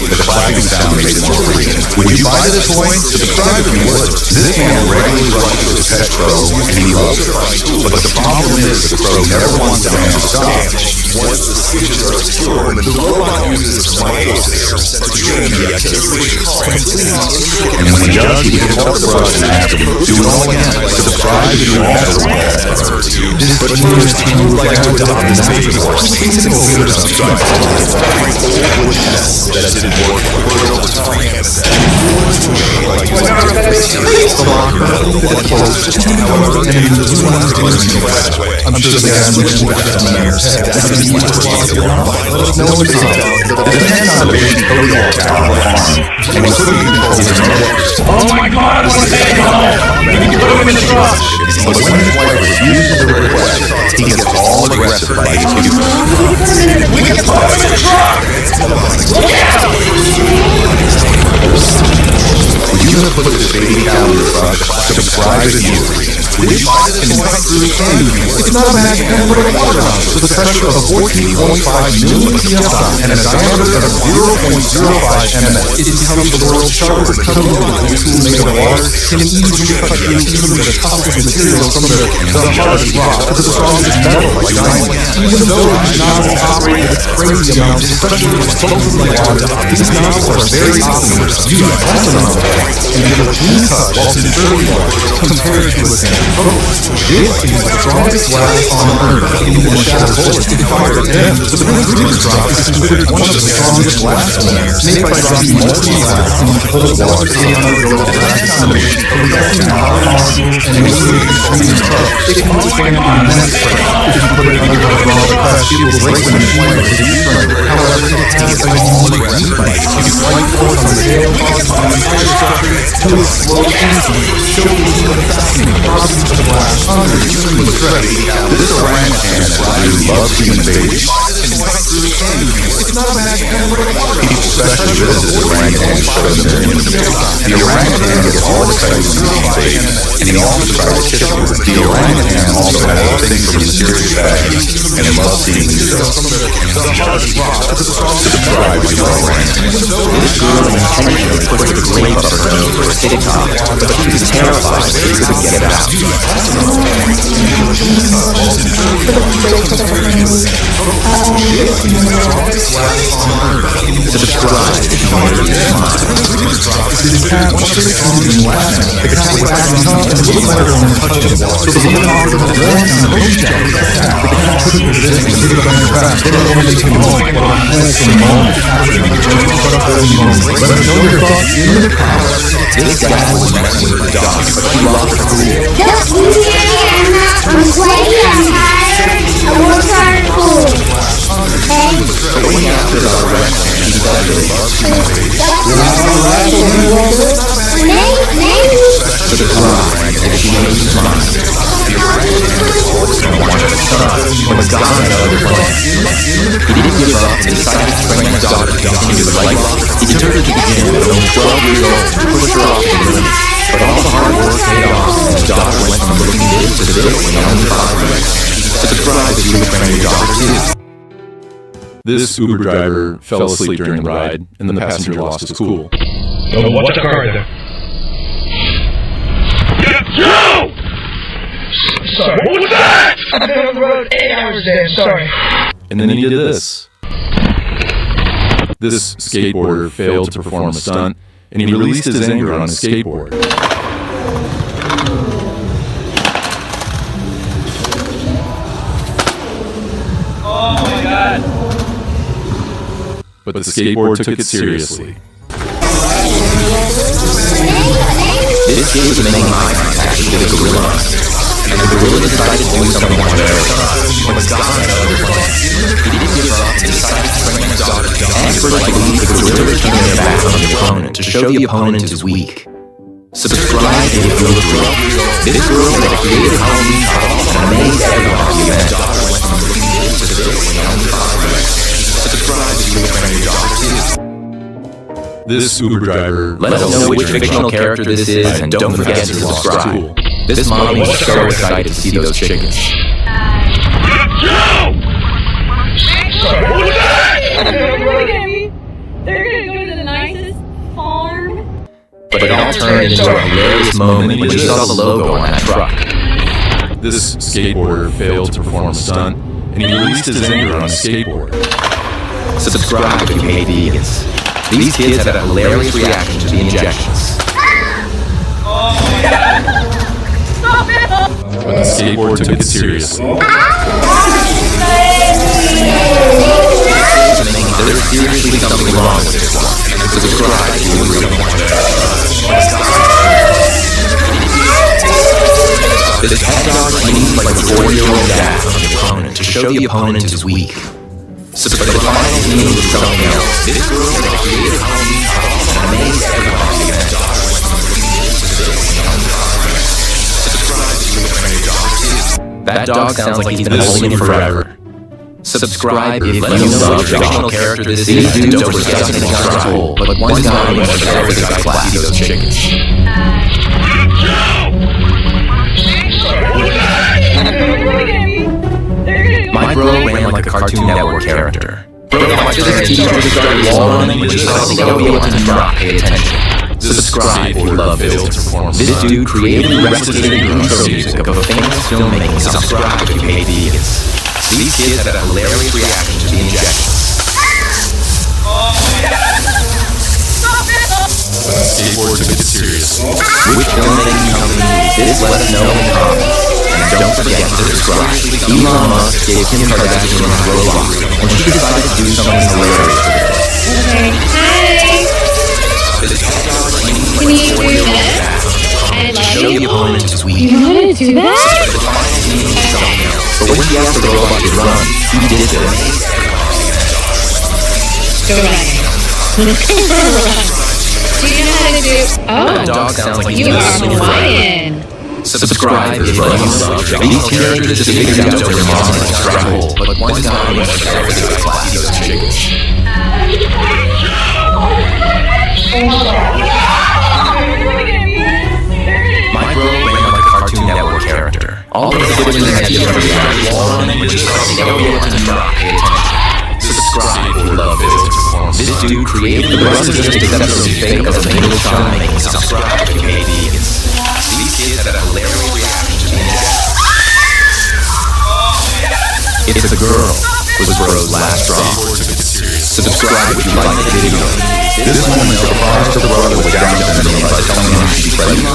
the clapping sound makes it more frequent. Would you buy this toy? Subscribe if you would. This man regularly runs to his pet crow and he loves it. But the problem is the crow never wants the man to stop. Once the stitches are secure, the robot uses its microsensors to train the activity, and when he does, we can talk the brush and ask him, do it all again. Subscribe if you also want that. But first, if you would like to adopt this baby horse, please consider subscribing. That didn't work over time. I'm sure the guys switching back to years. Let us know what's on. The man on the baby Kodiak tower farm, and he couldn't control his networks. Oh my God, I want to take him home! Maybe you put him in the truck! But when his wife refused the request, He gets all aggressive like his humor. We can put him in the trunk! Look out! Would you have put this baby down in your truck? Subscribe if you agree. Which can cut through anything. It's not a magic pen, but a water nozzle with a pressure of 14.5 million psi and a diameter of 0.05 mm. It becomes the world's sharpest cutting tool made of water, can easily cut through even the toughest materials from the hardest rock to the strongest metal like diamond. Even though these nozzles operate at crazy amounts, especially with explosive like water, these nozzles are very optimist. You use less amount of water and get a clean cut while sincerely water compared to a standard coat. This is the strongest glass on Earth. Even the shattered bullets can fire at them. So the Prince Rupert drop is considered one of the strongest glass winners, made by dropping molten glass into cold water to undergo a drastic combination of reacting power molecules and insulating extreme tough. It can withstand immense pressure. If you put it under the raw, the glass shield will break when you flame it with a U-turn. However, it has a unique reason. Its light force on the tail causes the entire structure to explode instantly, showcasing the fascinating properties of glass under extreme stress. This orangutan really loves human babies. It's not a magic pen, but a water. People especially visit this orangutan to show them their innocence. The orangutan gets all excited when he sees babies, and he always tries to kiss them. The orangutan also has a thing for mysterious bags, and loves seeing these girls. Subscribe to the orangutan. This girl intentionally put the grape up her nose for a TikTok, but she was terrified that she couldn't get it out. Subscribe if you want to read it. This cat was really strong in Latin. The cat was acting tough and a little better when touchable. So the woman offered him a warm and a potion jacket for the cat. The cat couldn't resist and gave it up on her back. Then the woman came home. What a wholesome moment. Capturing the journey to put up those moments. Let us know your thoughts in the comments. This guy was messing with the dog, but she lost her cool. Just me and Anna, I'm Quaggy Empire. I work hard cool. Okay? So when he asked her about the rest, she said that he loves human babies. Maybe. Subscribe if she made his mind. The orangutan was Wholesome wanted a son, but was gone on another planet. He didn't give up and decided to bring his daughter to continue his life. He deterred her to begin at only 12 years old and pushed her off the limit. But all the hard work paid off, and his daughter went from looking this to this in only 5 years. Subscribe if you would bring your daughter too. This Uber driver fell asleep during the ride, and the passenger lost his cool. Oh, watch the car there. Yo! Sorry, what was that? I've been on the road 8 hours there, sorry. And then he did this. This skateboarder failed to perform a stunt, and he released his anger on his skateboard. Oh my god. But the skateboard took it seriously. This kid was making eye contact with the gorilla, and the gorilla decided to do something more there. But was gone on another planet. He didn't give up and decided to bring his daughter to God. Experts believe the gorilla turned their back on the opponent to show the opponent is weak. Subscribe if you agree. This girl made a creative Halloween costume and amazed everyone at the event. Subscribe if you would bring your daughter too. This Uber driver... Let us know which fictional character this is, and don't forget to subscribe. This mommy was so excited to see those chickens. Yo! Sorry, what was that? They're gonna go to the nicest farm. But it all turned into a hilarious moment when she saw the logo on that truck. This skateboarder failed to perform a stunt, and he released his anger on his skateboard. Subscribe if you hate vegans. These kids had a hilarious reaction to the injections. But the skateboard took it seriously. There's seriously something wrong with this one. Subscribe if you agree. This head dog leans like a 4-year-old dad on the opponent to show the opponent is weak. But the final scene was something else. This girl made a creative Halloween costume and amazed everyone at the event. Subscribe if you would bring your daughter too. That dog sounds like he's been holding him forever. Subscribe if you love the fictional character this is. These dudes were skeleton and control, but one guy was there with his class those chickens. My bro ran like a Cartoon Network character. Bro, my physics teacher started walling with his I gotta be able to not pay attention. Subscribe if you love films. This dude created and replicated the intro music of a famous filmmaking. Subscribe if you hate vegans. These kids had a hilarious reaction to the injections. Skateboard to get serious. Which filmmaking company is this? Let us know in the comments. And don't forget to subscribe. Elon Musk gave Kim Kardashian his Roblox, and she decided to do something hilarious with it. Okay, hi! Can you do this? I love Show the you. opponent his weak. You want to do that? But when he asked the robot to run, he did this. Go run. Do you know how to do? That dog sounds like You are Hawaiian. Subscribe if you love. These teenagers just figured out their mom is a struggle, but one guy was there with his class those chickens. My bro ran like a Cartoon Network character. All of the siblings had different reactions. Subscribe if you love films. This dude created the brothers just accepted the fate of the middle filmmaking. Subscribe if you hate vegans. These kids had a hilarious reaction to the injection. It's a girl was bro's last straw. Subscribe if you like the video. This woman surprised her brother with Down syndrome by telling him she's pregnant.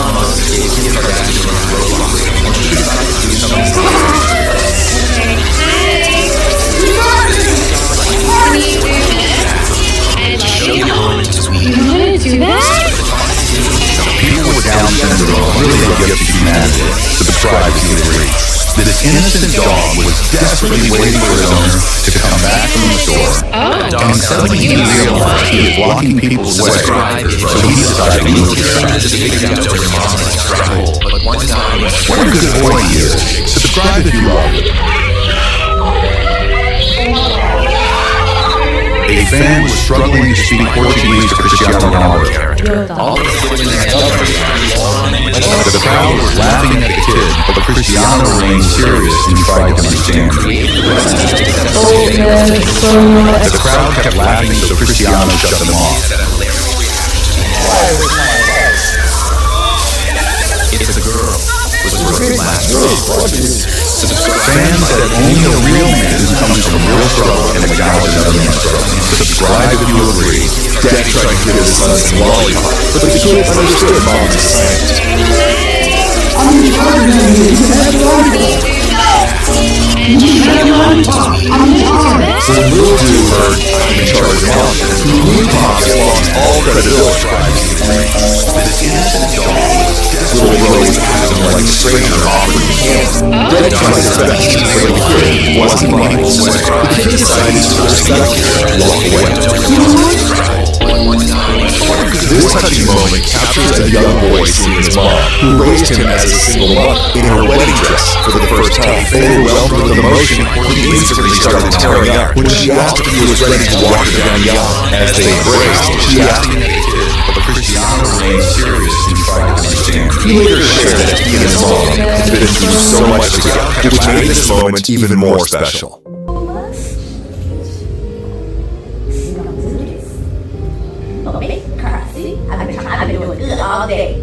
People with Down syndrome really have gift to humanity. Subscribe if you agree. This innocent dog was desperately waiting for his owner to come back from the store. And suddenly he realized he was blocking people's way, so he decided to move his side. What a good boy he is. Subscribe if you love it. A fan was struggling to speak Portuguese to Cristiano Ronaldo. The crowd was laughing at the kid, but Cristiano remained serious and tried to understand. The crowd kept laughing, so Cristiano shut them off. It's a girl with a broken last Fans said only a real man who comes from real struggle can acknowledge another man's struggle. Subscribe if you agree. Dad tried to give his son some lollipop, but the kid understood Mom's assignment. So when little dude heard I'm in charge of Mom, he knew Pops lost all credibility. Little Bro was acting like a stranger offering a candle. Dad tried his best to persuade the kid he wasn't mindful, so the kid decided to respect and walk away. This touching moment captures a young boy seeing his mom, who raised him as a single mother, in her wedding dress for the first time. Overwhelmed with emotion, he instantly started tearing up. When she asked if he was ready to walk her down the aisle as they embraced, she asked him, But Cristiano remained serious and tried to understand. he later shared that he and his mom had been through so much together, which made this moment even more special. I've been doing good all day.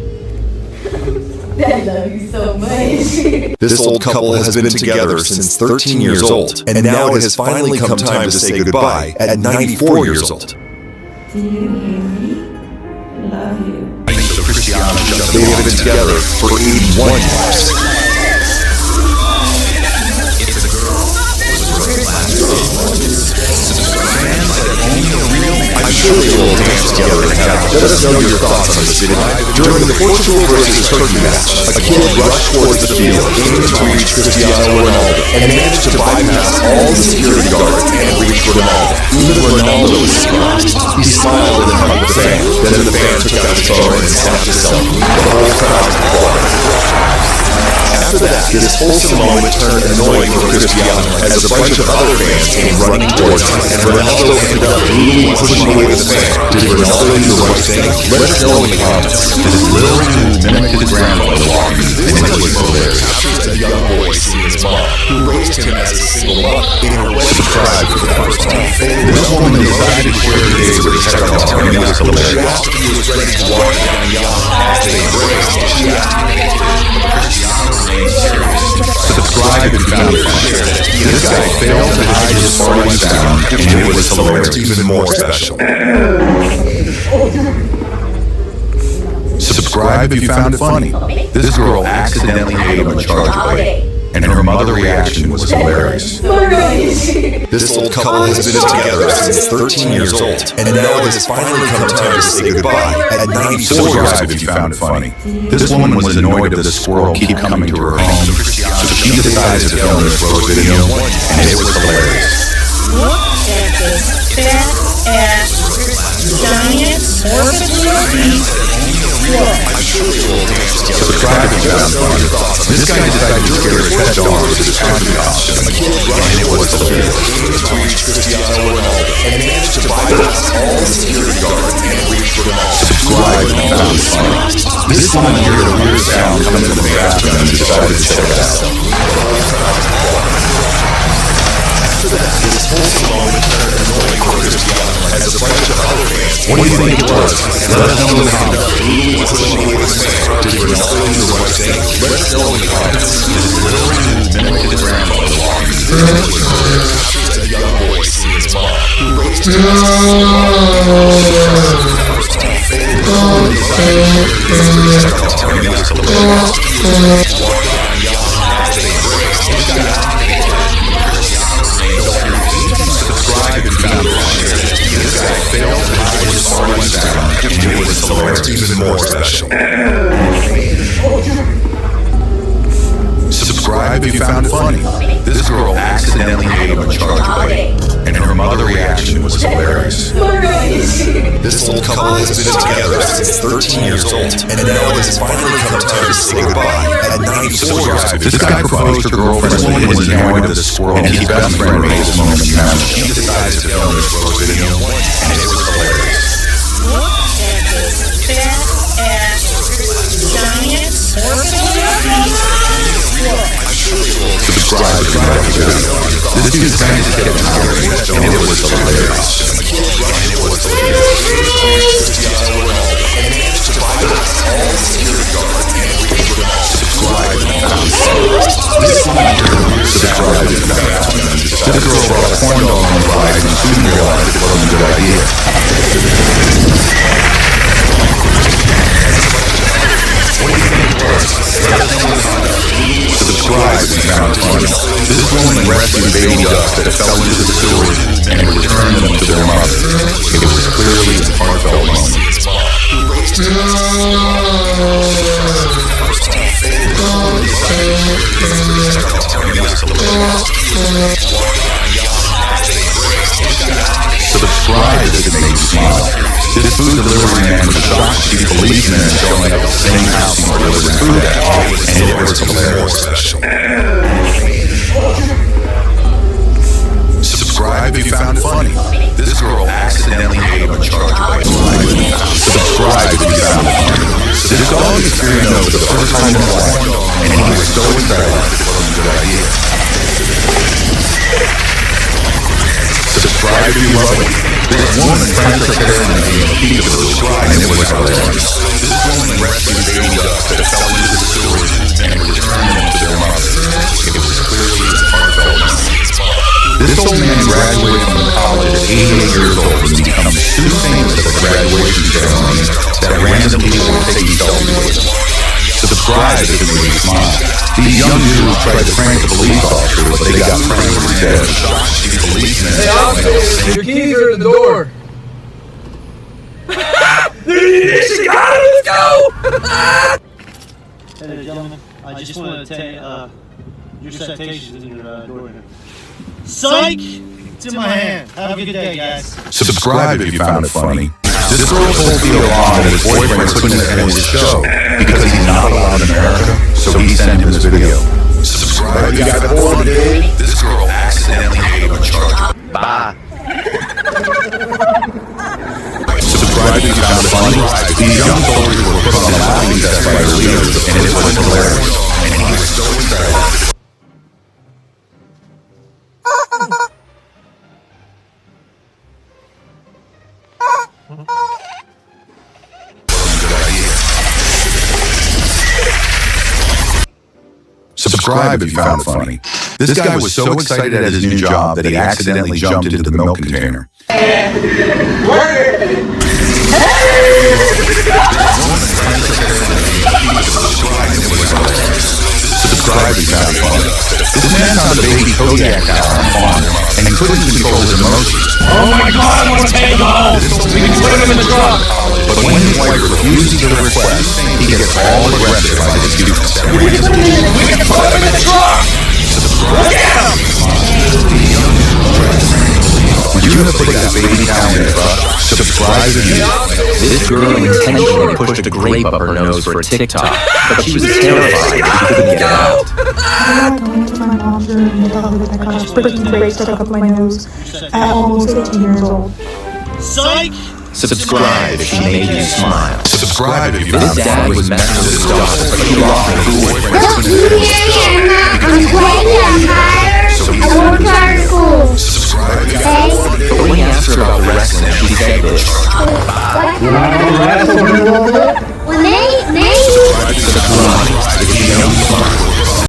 I love you so much. This old couple has been together since 13 years old, and now it has finally come time to say goodbye at 94 years old. Do you hear me? Love you. So Cristiano shut They them have off. been together for 81 years. It's a girl with a broken last I'm sure they will dance together in heaven. Let us know your thoughts on this video. During the Portugal versus Turkey match, a kid rushed towards the field, aiming to reach Cristiano Ronaldo, and managed to bypass all the security guards and reach Ronaldo. Even Ronaldo was surprised. He smiled and hugged the fan. Then the fan took out his phone and snapped a selfie. The whole crowd applauded. After After that, this wholesome moment turned annoying for Cristiano as a bunch of other fans came running towards him, and Ronaldo ended up brutally pushing away the fan. Did Ronaldo do the right thing? Let us know in the comments. His little mimicked his grandmother walking, and it was hilarious. A young boy seeing his mom, who raised him as a single mom, in her wedding Subscribe for the first time. This woman decided to share the day with her stepdaughter, and it was hilarious. she asked if he was ready to walk down the aisle as they embraced. She Subscribe if you found it funny. This guy failed to hide his falling down, and it was hilarious. even more special. Subscribe if you found it funny. This girl accidentally gave him a charge plate, and her mother reaction was hilarious. This old couple has been together since 13 years old, and now it has finally come time to say goodbye at 94 years Subscribe old. if you found it funny. This woman was annoyed of the squirrel keep coming to her home, so she decided to film this road video, and it was hilarious. Look at this fat-ass giant orphan. Subscribe if you found it funny. This guy decided to scare his pet dog with his country costume, and it was hilarious. Subscribe if you found it funny. This woman heard a weird sound coming from the bathroom and decided to check it out. What do you think it was? Let us know in the comments. Let us know in the comments. Mimicked his grandmother walking. A young boy seeing his mom, who raised him Subscribe and found it. This guy failed to hide his falling down, and it was hilarious. even more special. Subscribe if you found it funny. This girl accidentally gave him a charge plate, and her mother reaction was hilarious. This old couple has been together since 13 years old, and now it has finally come time to say goodbye at 94 years old. This guy proposed to girlfriend when he was annoyed of the squirrel, and his best friend made this moment count. She decided to film this road video, and it was hilarious. Look at this fat-ass giant orphan. Subscribe if you found it funny. This dude's kind of kept hiring, and it was hilarious. Subscribe if you found it funny. This woman subscribe if you found it funny. This girl brought a corn dog on the ride and soon realized it wasn't a good idea. Subscribe if you found it funny. This woman rescued baby ducks that fell into the sewers and returned them to their mother. It was clearly a heartfelt moment. Subscribe if it made you smile. This food delivery man was shocked to see policemen showing up at the same house he delivered food at, and it was hilarious. Subscribe if you found it funny. This girl accidentally gave him a charge plate. Subscribe if you found it funny. This dog experienced for the first time in his life, and he was so excited it wasn't a good idea. Subscribe if you love it. This woman found her parent in a piece of subscribe, and it was hilarious. This woman rescued baby ducks that fell into the sewers and returned them to their mother. It was clearly a heartfelt moment. This old man graduated from college at 88 years old and became too famous at the graduation ceremony that random people were taking selfies with him. Subscribe if it made you smile. These young dudes tried to prank the police officer, but they got pranked instead. Hey, officer, your keys are at the door. She got it! Let's go! Hey, gentlemen, I just want to tell you, your citation's in your door here. Psych! It's in my hand. Have a good day, guys. Subscribe if you found it funny. This girl told Theo on that his boyfriend couldn't attend his show because he's not not allowed in America, so he sent him this video. Subscribe if you got This girl accidentally gave a charge. Bye. Subscribe if you found it funny. These young soldiers were put on a laughing test by their leaders, and it was hilarious. And he was so embarrassed. Subscribe if you found it funny. This guy was so excited at his new job that he accidentally jumped into the milk container. Subscribe if you found it funny. This man found a baby Kodiak cow on a farm, and he couldn't control his emotions. Oh my God, I want to take him home. We can put him in the truck. But when his wife refuses the request, he gets all aggressive by his youth. We can put him in the truck. Look at him. Would you have put that baby cow in the truck? Subscribe if you. This girl intentionally pushed a grape up her nose for a TikTok, but she was terrified she couldn't get it out. I went to my mom's room and told her that I got a freaking grape stuck up my nose at almost 18 years old. Psych! Subscribe if she made you smile. Subscribe if you found This it dad funny. was messing with his daughter, but he lost her boyfriend. Look, you hear me? I'm playing a higher. I worked hard at school.